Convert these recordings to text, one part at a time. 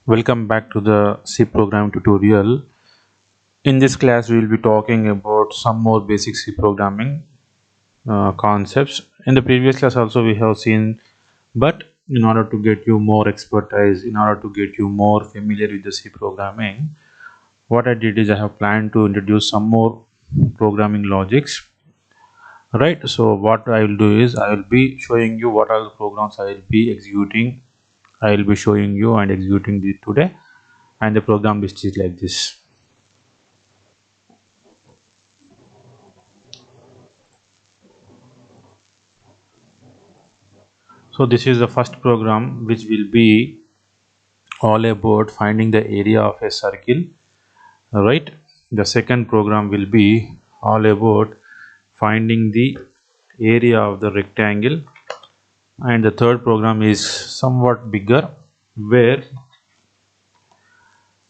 Welcome back to the C program tutorial. In this class, we will be talking about some more basic C programming concepts. In the previous class also we have seen, but in order to get you more expertise, in order to get you more familiar with the C programming, what I did is I have planned to introduce some more programming logics. Right, so what I will do is I will be showing you what are the programs I will be executing. I will be showing you and executing it today, and the program list is like this. So this is the first program which will be all about finding the area of a circle, right? The second program will be all about finding the area of the rectangle, and the third program is somewhat bigger, where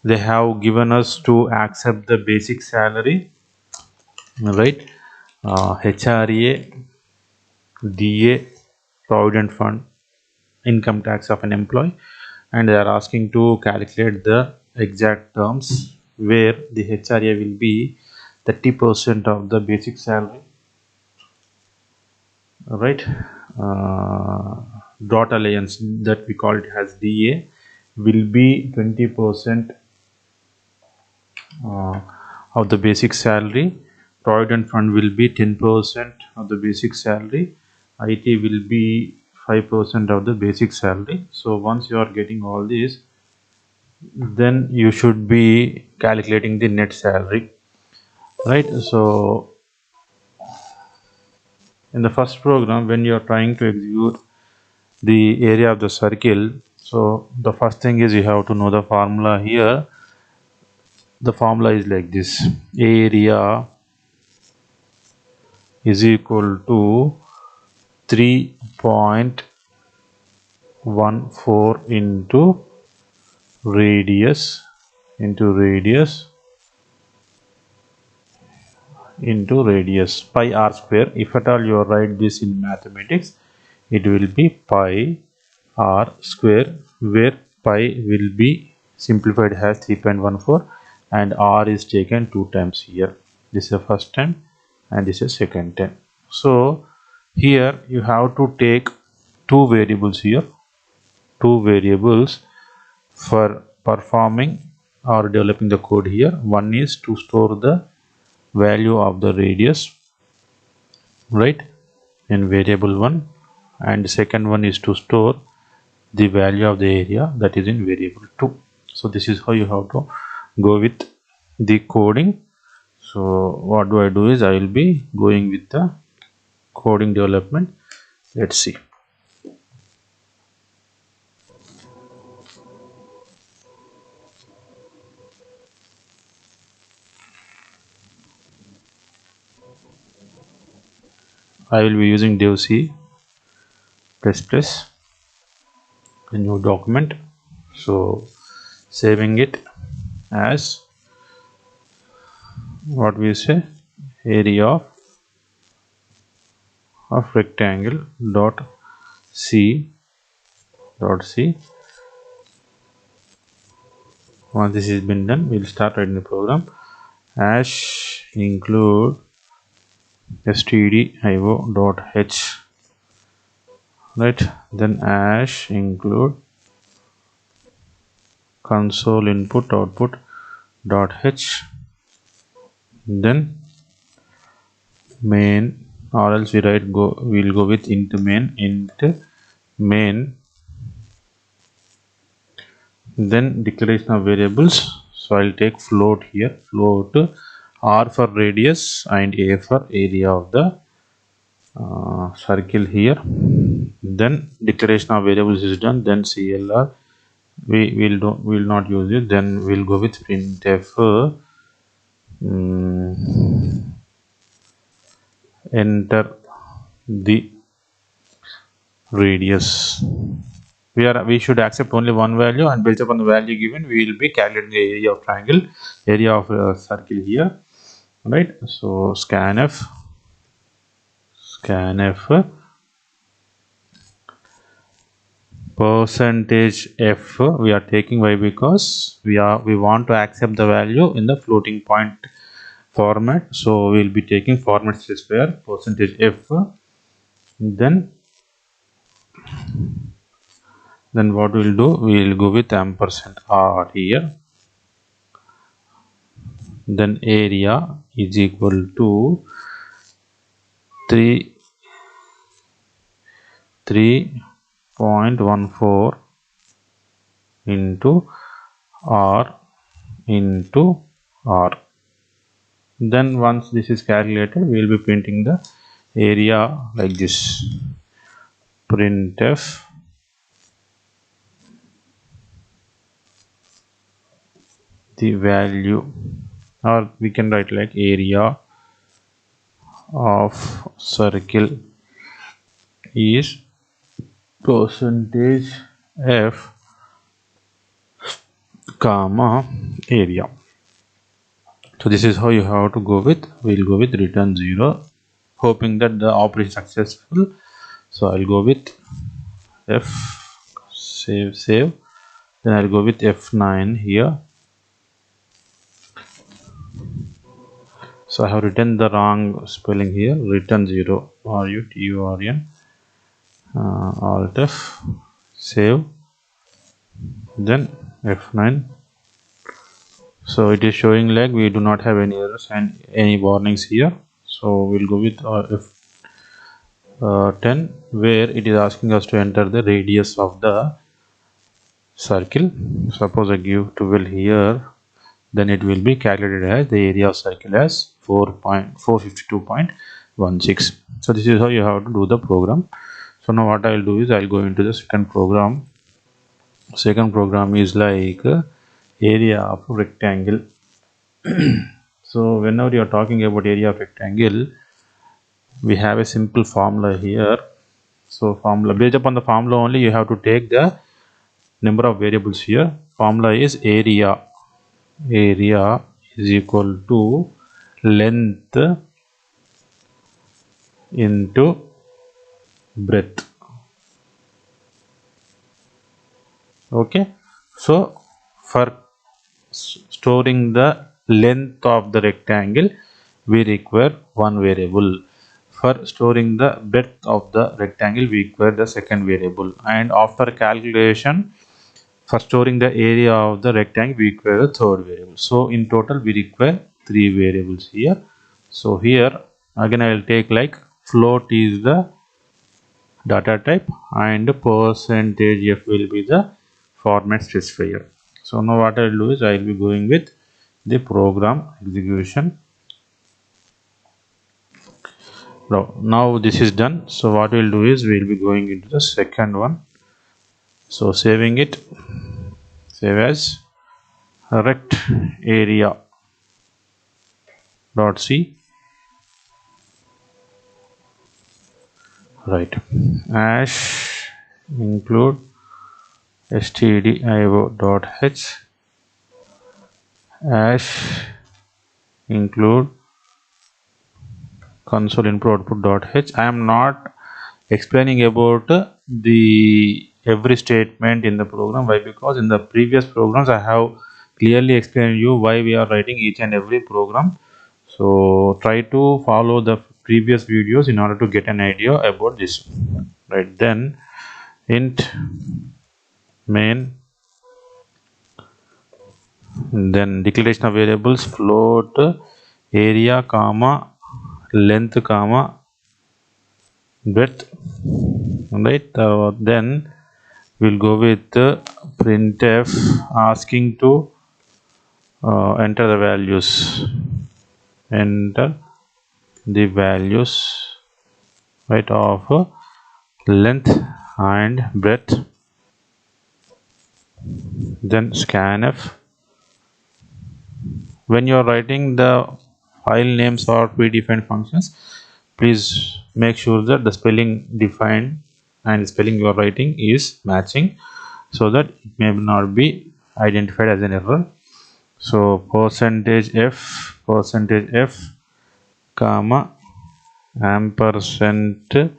they have given us to accept the basic salary, right? HRA, DA, Provident Fund, income tax of an employee, and they are asking to calculate the exact terms where the HRA will be 30% of the basic salary, right? Dot alliance, that we call it as DA, will be 20% of the basic salary. Provident fund will be 10% of the basic salary. IT will be 5% of the basic salary. So once you are getting all these, then you should be calculating the net salary, right? So in the first program, when you are trying to execute the area of the circle, so the first thing is you have to know the formula here. The formula is like this: area is equal to 3.14 radius into radius radius pi r square. If at all you write this in mathematics, it will be pi r square, where pi will be simplified as 3.14 and r is taken two times here. This is the first time and this is second time. So here you have to take two variables here, two variables for performing or developing the code here. One is to store the value of the radius, right, in variable 1, and the second one is to store the value of the area, that is in variable 2. So this is how you have to go with the coding. So what do I do is I will be going with the coding development. Let's see. I will be using dev c++, a new document. So saving it as what we say, area of rectangle dot c. Once this has been done, we'll start writing the program. Hash include stdio dot h, right? Then hash include console input output dot h, then main, or else we write we'll go with int main, then declaration of variables. So I'll take float here, float r for radius and a for area of the circle here. Then declaration of variables is done. Then clr we will not use it. Then we'll go with printf enter the radius. We should accept only one value, and based upon the value given we will be calculating the area of triangle, area of circle here, right? So scanf percentage f we are taking. Why? Because we want to accept the value in the floating point format, so we'll be taking format specifier percentage f. Then what we'll do, we'll go with ampersand r here. Then area is equal to 3.14 into r into r. Then once this is calculated, we will be printing the area like this: printf the value, or we can write like area of circle is percentage f comma area. So this is how you have to go with. We'll go with return 0, hoping that the operation successful. So I'll go with f, save. Then I'll go with f9 here. So I have written the wrong spelling here. Return 0, RUTURN, alt f, save, then f9. So it is showing like we do not have any errors and any warnings here. So we'll go with f10, where it is asking us to enter the radius of the circle. Suppose I give 12 here, then it will be calculated as the area of circle as 452.16. So this is how you have to do the program. So now what I will do is I'll go into the second program. Second program is like area of rectangle. So whenever you are talking about area of rectangle, we have a simple formula here. So formula, based upon the formula only, you have to take the number of variables here. Formula is area is equal to length into breadth. Okay, so for storing the length of the rectangle, we require one variable. For storing the breadth of the rectangle, we require the second variable. And after calculation, for storing the area of the rectangle, we require the third variable. So in total we require 3 variables here. So here again I will take like float is the data type and percentage f will be the format specifier. So now what I will do is I will be going with the program execution. Now this is done. So what we'll do is we'll be going into the second one. So saving it, save as rect area dot c, right, hash include stdio dot h, hash include console input output dot h. I am not explaining about the every statement in the program. Why? Because in the previous programs I have clearly explained you why we are writing each and every program. So try to follow the previous videos in order to get an idea about this, right? Then int main, then declaration of variables float area comma length comma breadth, right? Then we'll go with printf asking to enter the values, right, of length and breadth. Then scanf, when you are writing the file names or predefined functions, please make sure that the spelling defined and spelling you are writing is matching, so that it may not be identified as an error. So percentage f comma ampersand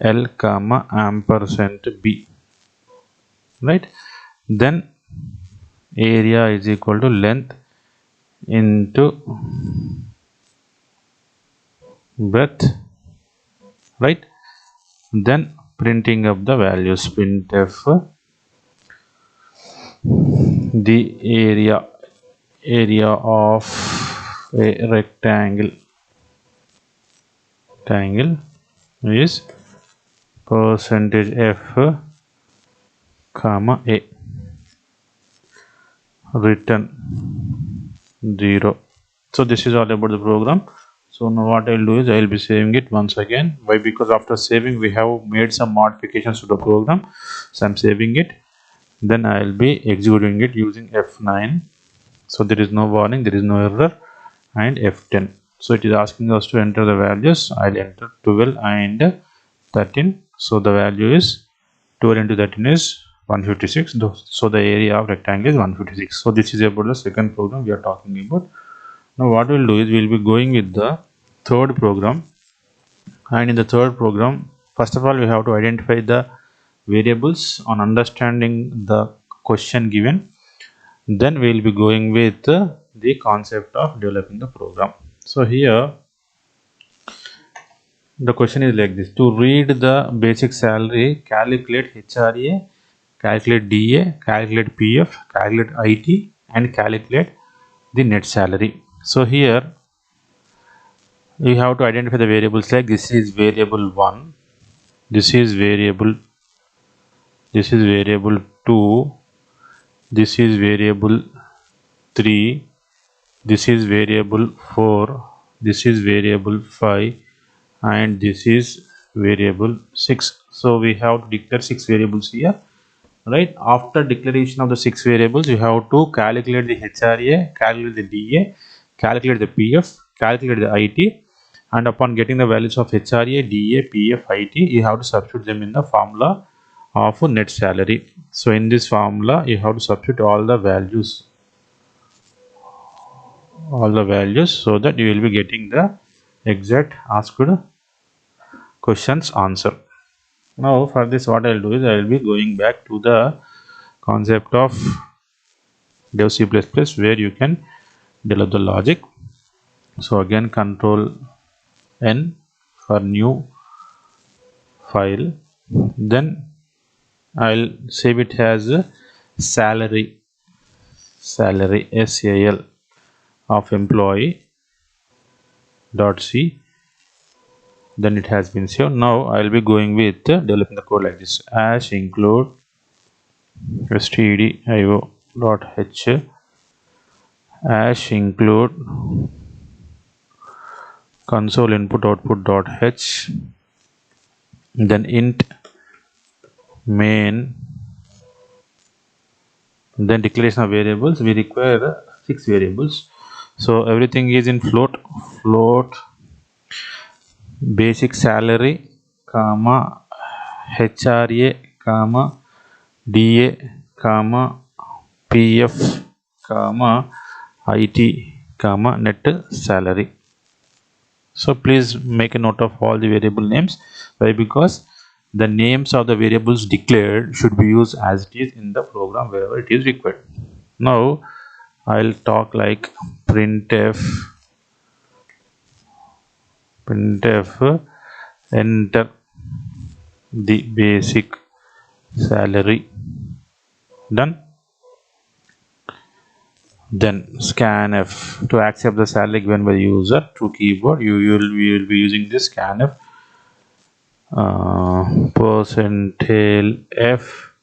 l comma ampersand b. right? Then area is equal to length into breadth, right? Then printing of the values, printf the area of a rectangle is percentage f comma a, return 0. So this is all about the program. So now what I'll do is I'll be saving it once again. Why? Because after saving we have made some modifications to the program, so I'm saving it. Then I'll be executing it using F9. So there is no warning, there is no error, and F10. So it is asking us to enter the values. I'll enter 12 and 13. So the value is 12 into 13 is 156. So the area of rectangle is 156. So this is about the second program we are talking about. Now what we'll do is we'll be going with the third program. And in the third program, first of all we have to identify the variables on understanding the question given. Then we will be going with the concept of developing the program. So here the question is like this: to read the basic salary, calculate HRA, calculate DA, calculate PF, calculate IT, and calculate the net salary. So here you have to identify the variables, like this is variable 1, this is variable 2, this is variable 3, this is variable 4, this is variable 5, and this is variable 6. So we have to declare 6 variables here, right? After declaration of the 6 variables, you have to calculate the HRA, calculate the DA, calculate the PF, calculate the IT, and upon getting the values of HRA, DA, PF, IT, you have to substitute them in the formula of net salary. So in this formula you have to substitute all the values so that you will be getting the exact asked questions answer. Now for this what I will do is I will be going back to the concept of dev C++ where you can develop the logic. So again control N for new file, then I'll save it as salary SAL of employee dot c. Then it has been saved. Now I'll be going with developing the code like this: as include stdio dot h, as include console input output dot h, then int main, then declaration of variables. We require 6 variables, so everything is in float basic salary comma HRA comma DA comma PF comma IT comma net salary. So please make a note of all the variable names. Why? Because the names of the variables declared should be used as it is in the program wherever it is required. Now I'll talk like printf enter the basic salary. Done. Then scanf to accept the salary given by the user through keyboard. We will be using this scanf percentile f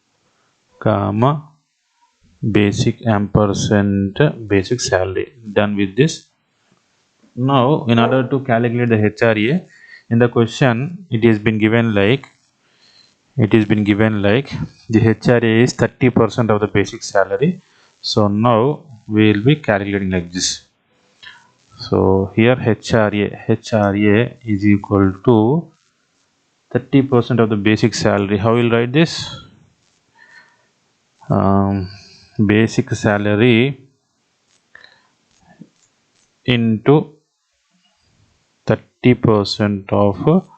comma basic ampersand basic salary. Done with this. Now in order to calculate the HRA, in the question it has been given like the HRA is 30% of the basic salary. So now we will be calculating like this. So here HRA is equal to 30% of the basic salary. How will write this? Basic salary into 30% of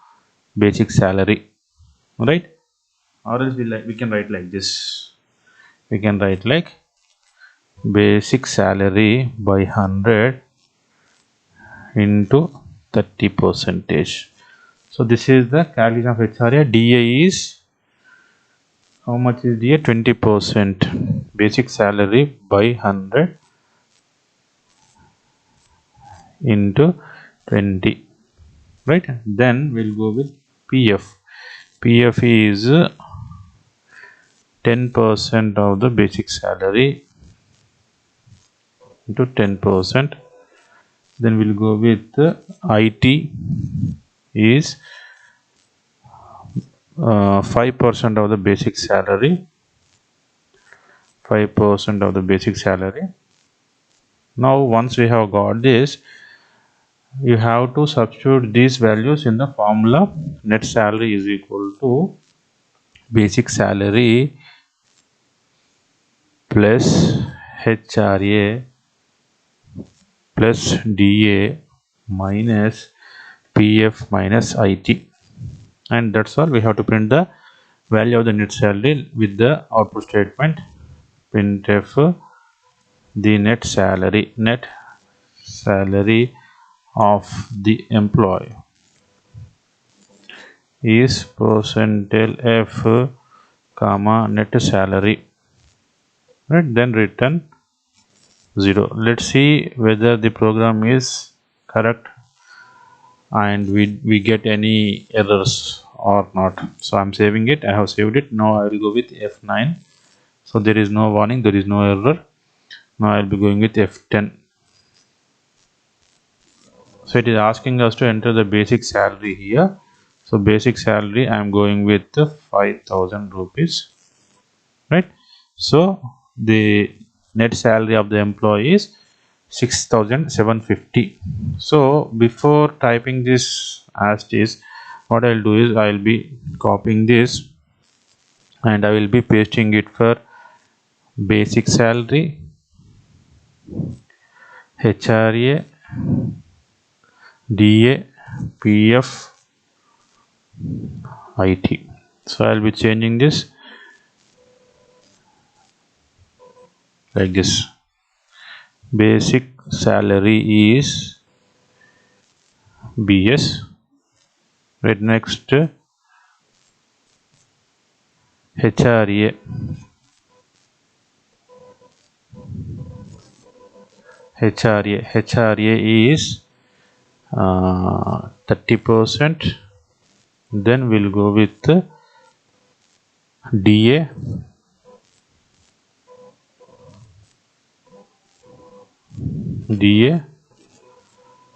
basic salary, right? Or else we can write like this: we can write like basic salary by 100 into 30 percentage. So this is the calculation of HRA. DA is, how much is DA? 20%. Basic salary by 100 into 20, right? Then we'll go with PF. PF is 10% of the basic salary into 10%. Then we'll go with IT is 5% of the basic salary. 5% of the basic salary. Now once we have got this, you have to substitute these values in the formula. Net salary is equal to basic salary plus HRA plus DA minus PF minus IT, and that's all. We have to print the value of the net salary with the output statement. Printf the net salary of the employee is percentile F comma net salary, right? Then return 0. Let's see whether the program is correct and we get any errors or not. So I'm saving it. I have saved it. Now I will go with F9. So there is no warning, there is no error. Now I'll be going with F10. So it is asking us to enter the basic salary here. So basic salary I am going with 5,000 rupees, right? So the net salary of the employee is 6,750. So before typing this as is, what I'll do is I'll be copying this and I will be pasting it for basic salary, HRA, DA, PF, IT. So I'll be changing this like this. Basic salary is BS, right? Next HRA, HRA is 30%. Then we'll go with DA,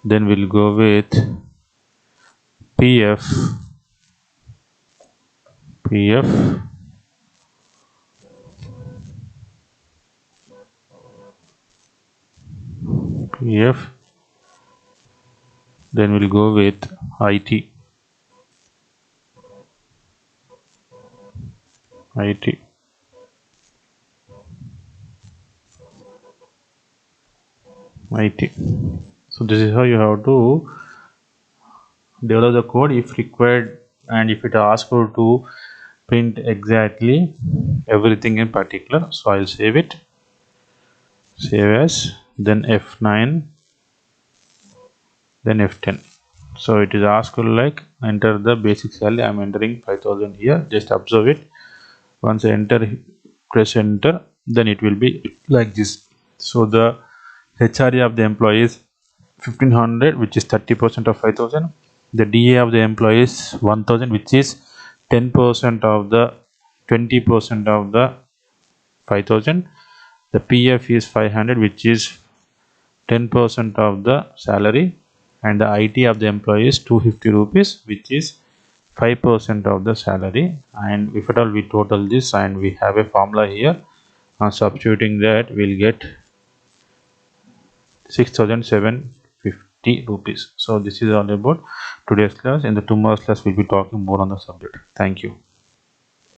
then we'll go with PF, then we'll go with IT. So this is how you have to develop the code if required, and if it asks for to print exactly everything in particular. So I'll save it, save as, then F9, then F10. So it is asked like enter the basic salary. I'm entering 5,000 here. Just observe it. Once I enter, press enter, then it will be like this. So the HRA of the employee is 1,500, which is 30% of 5,000. The DA of the employee is 1,000, which is 10% of the 20% of the 5,000. The PF is 500, which is 10% of the salary, and the IT of the employee is 250 rupees, which is 5% of the salary. And if at all we total this and we have a formula here, substituting that, we'll get 6,750 rupees. So this is all about today's class. In the tomorrow's class we'll be talking more on the subject. Thank you.